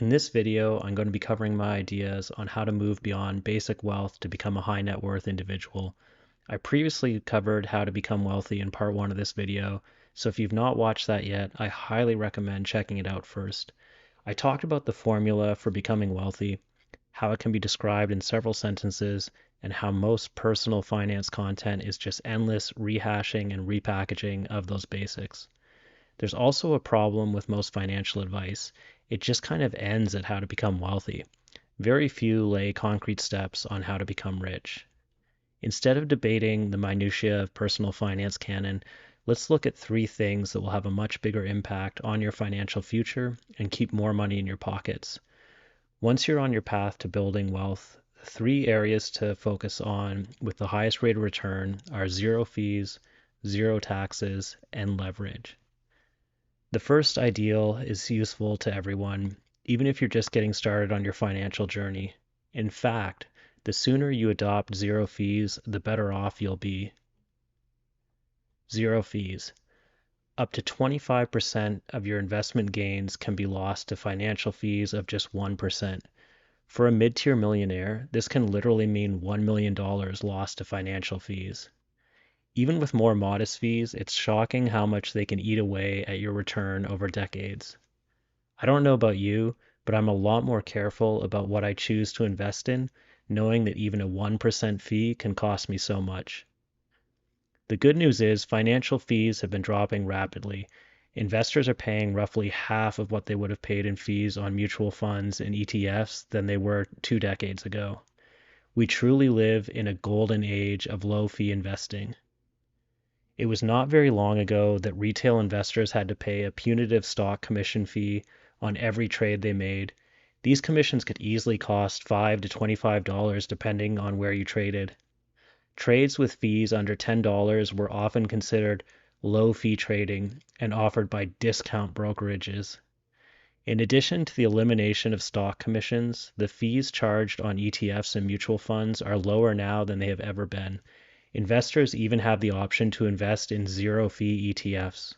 In this video, I'm going to be covering my ideas on how to move beyond basic wealth to become a high net worth individual. I previously covered how to become wealthy in part one of this video, so if you've not watched that yet, I highly recommend checking it out first. I talked about the formula for becoming wealthy, how it can be described in several sentences, and how most personal finance content is just endless rehashing and repackaging of those basics. There's also a problem with most financial advice. It just kind of ends at how to become wealthy. Very few lay concrete steps on how to become rich. Instead of debating the minutiae of personal finance canon, let's look at three things that will have a much bigger impact on your financial future and keep more money in your pockets. Once you're on your path to building wealth, the three areas to focus on with the highest rate of return are zero fees, zero taxes, and leverage. The first ideal is useful to everyone, even if you're just getting started on your financial journey. In fact, the sooner you adopt zero fees, the better off you'll be. Zero fees. Up to 25% of your investment gains can be lost to financial fees of just 1%. For a mid-tier millionaire, this can literally mean $1 million lost to financial fees. Even with more modest fees, it's shocking how much they can eat away at your return over decades. I don't know about you, but I'm a lot more careful about what I choose to invest in, knowing that even a 1% fee can cost me so much. The good news is financial fees have been dropping rapidly. Investors are paying roughly half of what they would have paid in fees on mutual funds and ETFs than they were 2 decades ago. We truly live in a golden age of low fee investing. It was not very long ago that retail investors had to pay a punitive stock commission fee on every trade they made. These commissions could easily cost $5 to $25 depending on where you traded. Trades with fees under $10 were often considered low fee trading and offered by discount brokerages. In addition to the elimination of stock commissions, the fees charged on ETFs and mutual funds are lower now than they have ever been. Investors even have the option to invest in zero-fee ETFs.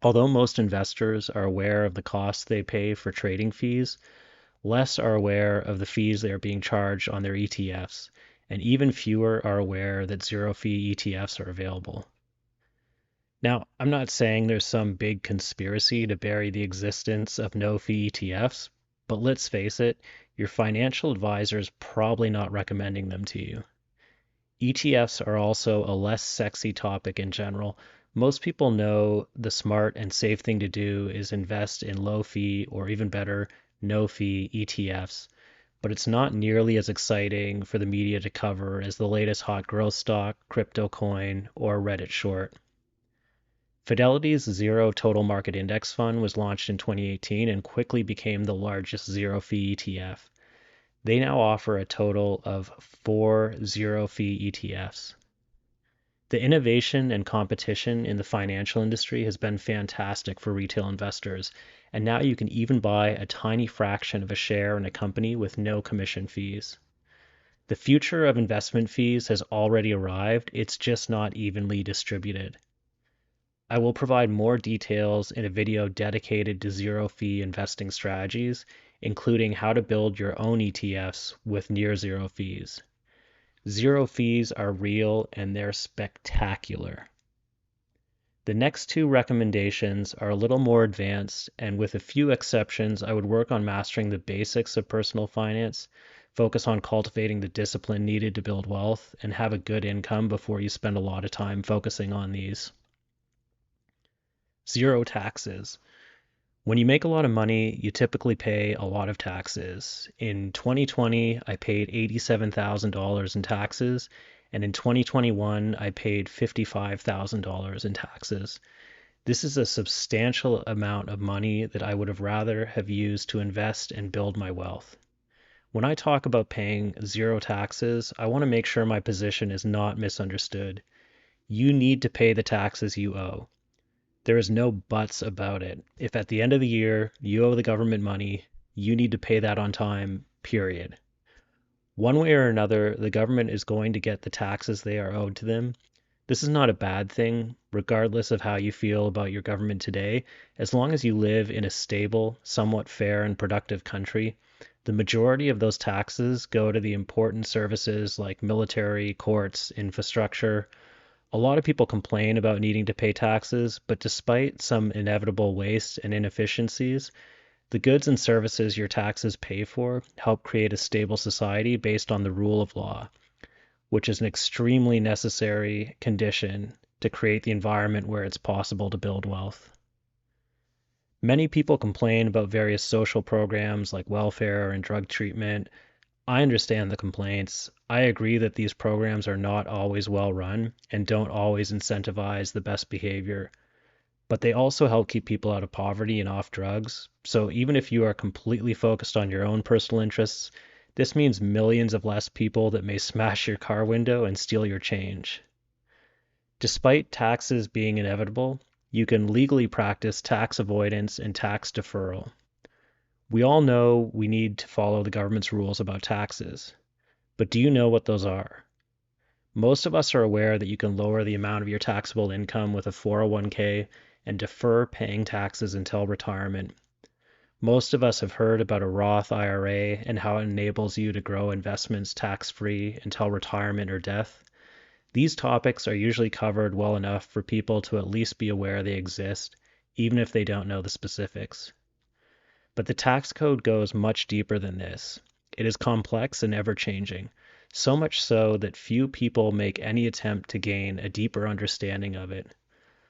Although most investors are aware of the costs they pay for trading fees, less are aware of the fees they are being charged on their ETFs, and even fewer are aware that zero-fee ETFs are available. Now, I'm not saying there's some big conspiracy to bury the existence of no-fee ETFs, but let's face it, your financial advisor is probably not recommending them to you. ETFs are also a less sexy topic in general. Most people know the smart and safe thing to do is invest in low fee or even better, no fee ETFs. But it's not nearly as exciting for the media to cover as the latest hot growth stock, crypto coin, or Reddit short. Fidelity's Zero Total Market Index Fund was launched in 2018 and quickly became the largest zero fee ETF. They now offer a total of 4 zero-fee ETFs. The innovation and competition in the financial industry has been fantastic for retail investors, and now you can even buy a tiny fraction of a share in a company with no commission fees. The future of investment fees has already arrived, it's just not evenly distributed. I will provide more details in a video dedicated to zero-fee investing strategies, including how to build your own ETFs with near zero fees. Zero fees are real and they're spectacular. The next two recommendations are a little more advanced, and with a few exceptions, I would work on mastering the basics of personal finance, focus on cultivating the discipline needed to build wealth, and have a good income before you spend a lot of time focusing on these. Zero taxes. When you make a lot of money, you typically pay a lot of taxes. In 2020, I paid $87,000 in taxes, and in 2021, I paid $55,000 in taxes. This is a substantial amount of money that I would have rather have used to invest and build my wealth. When I talk about paying zero taxes, I want to make sure my position is not misunderstood. You need to pay the taxes you owe. There is no buts about it. If at the end of the year you owe the government money, you need to pay that on time, period. One way or another, the government is going to get the taxes they are owed to them. This is not a bad thing, regardless of how you feel about your government today. As long as you live in a stable, somewhat fair, and productive country, the majority of those taxes go to the important services like military, courts, infrastructure. A lot of people complain about needing to pay taxes, but despite some inevitable waste and inefficiencies, the goods and services your taxes pay for help create a stable society based on the rule of law, which is an extremely necessary condition to create the environment where it's possible to build wealth. Many people complain about various social programs like welfare and drug treatment. I understand the complaints. I agree that these programs are not always well run and don't always incentivize the best behavior, but they also help keep people out of poverty and off drugs. So even if you are completely focused on your own personal interests, this means millions of less people that may smash your car window and steal your change. Despite taxes being inevitable, you can legally practice tax avoidance and tax deferral. We all know we need to follow the government's rules about taxes, but do you know what those are? Most of us are aware that you can lower the amount of your taxable income with a 401k and defer paying taxes until retirement. Most of us have heard about a Roth IRA and how it enables you to grow investments tax-free until retirement or death. These topics are usually covered well enough for people to at least be aware they exist, even if they don't know the specifics. But the tax code goes much deeper than this. It is complex and ever-changing, so much so that few people make any attempt to gain a deeper understanding of it.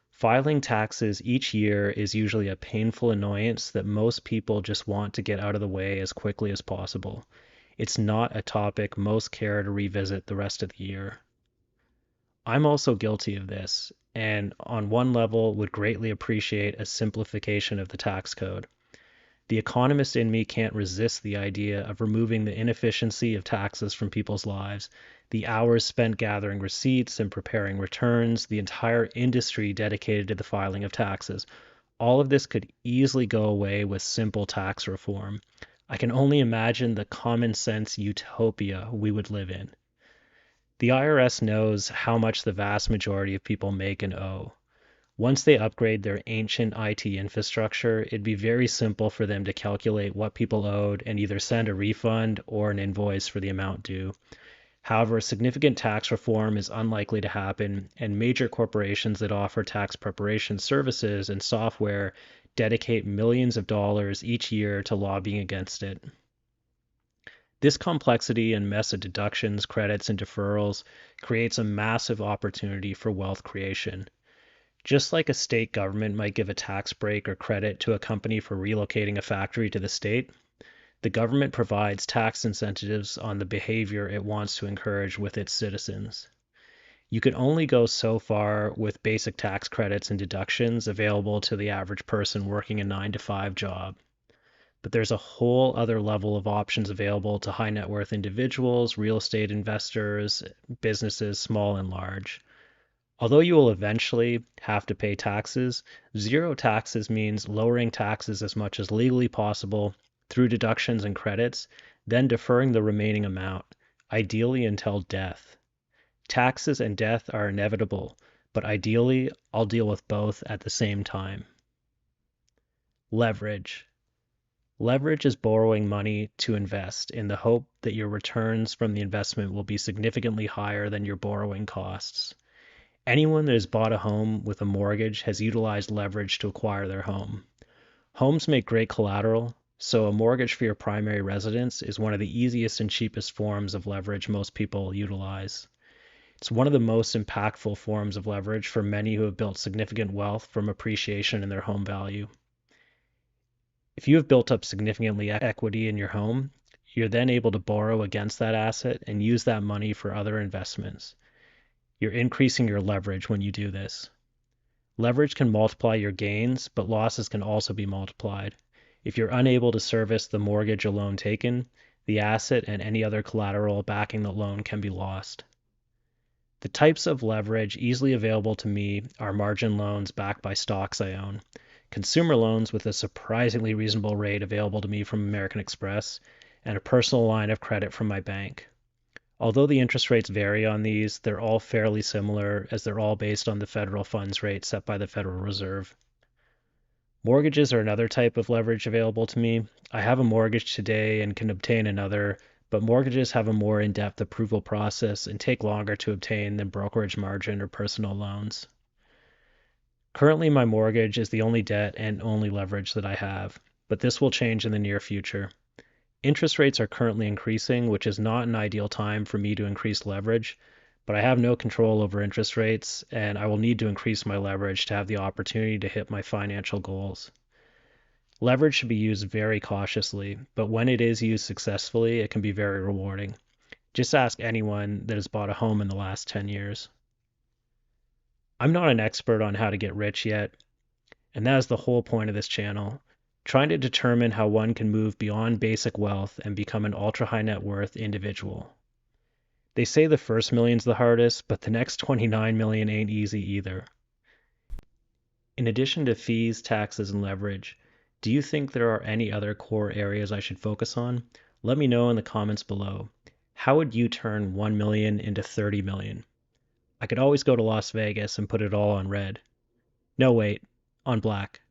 Filing taxes each year is usually a painful annoyance that most people just want to get out of the way as quickly as possible. It's not a topic most care to revisit the rest of the year. I'm also guilty of this, and on one level would greatly appreciate a simplification of the tax code. The economist in me can't resist the idea of removing the inefficiency of taxes from people's lives, the hours spent gathering receipts and preparing returns, the entire industry dedicated to the filing of taxes. All of this could easily go away with simple tax reform. I can only imagine the common sense utopia we would live in. The IRS knows how much the vast majority of people make and owe. Once they upgrade their ancient IT infrastructure, it'd be very simple for them to calculate what people owed and either send a refund or an invoice for the amount due. However, significant tax reform is unlikely to happen, and major corporations that offer tax preparation services and software dedicate millions of dollars each year to lobbying against it. This complexity and mess of deductions, credits, and deferrals creates a massive opportunity for wealth creation. Just like a state government might give a tax break or credit to a company for relocating a factory to the state, the government provides tax incentives on the behavior it wants to encourage with its citizens. You can only go so far with basic tax credits and deductions available to the average person working a 9-to-5 job. But there's a whole other level of options available to high net worth individuals, real estate investors, businesses, small and large. Although you will eventually have to pay taxes, zero taxes means lowering taxes as much as legally possible through deductions and credits, then deferring the remaining amount, ideally until death. Taxes and death are inevitable, but ideally, I'll deal with both at the same time. Leverage. Leverage is borrowing money to invest in the hope that your returns from the investment will be significantly higher than your borrowing costs. Anyone that has bought a home with a mortgage has utilized leverage to acquire their home. Homes make great collateral, so a mortgage for your primary residence is one of the easiest and cheapest forms of leverage most people utilize. It's one of the most impactful forms of leverage for many who have built significant wealth from appreciation in their home value. If you have built up significantly equity in your home, you're then able to borrow against that asset and use that money for other investments. You're increasing your leverage when you do this. Leverage can multiply your gains, but losses can also be multiplied. If you're unable to service the mortgage or loan taken, the asset and any other collateral backing the loan can be lost. The types of leverage easily available to me are margin loans backed by stocks I own, consumer loans with a surprisingly reasonable rate available to me from American Express, and a personal line of credit from my bank. Although the interest rates vary on these, they're all fairly similar as they're all based on the federal funds rate set by the Federal Reserve. Mortgages are another type of leverage available to me. I have a mortgage today and can obtain another, but mortgages have a more in-depth approval process and take longer to obtain than brokerage margin or personal loans. Currently, my mortgage is the only debt and only leverage that I have, but this will change in the near future. Interest rates are currently increasing, which is not an ideal time for me to increase leverage, but I have no control over interest rates, and I will need to increase my leverage to have the opportunity to hit my financial goals. Leverage should be used very cautiously, but when it is used successfully, it can be very rewarding. Just ask anyone that has bought a home in the last 10 years. I'm not an expert on how to get rich yet, and that is the whole point of this channel. Trying to determine how one can move beyond basic wealth and become an ultra high net worth individual. They say the first million's the hardest, but the next 29 million ain't easy either. In addition to fees, taxes, and leverage, do you think there are any other core areas I should focus on? Let me know in the comments below. How would you turn 1 million into 30 million? I could always go to Las Vegas and put it all on red. No, wait, on black.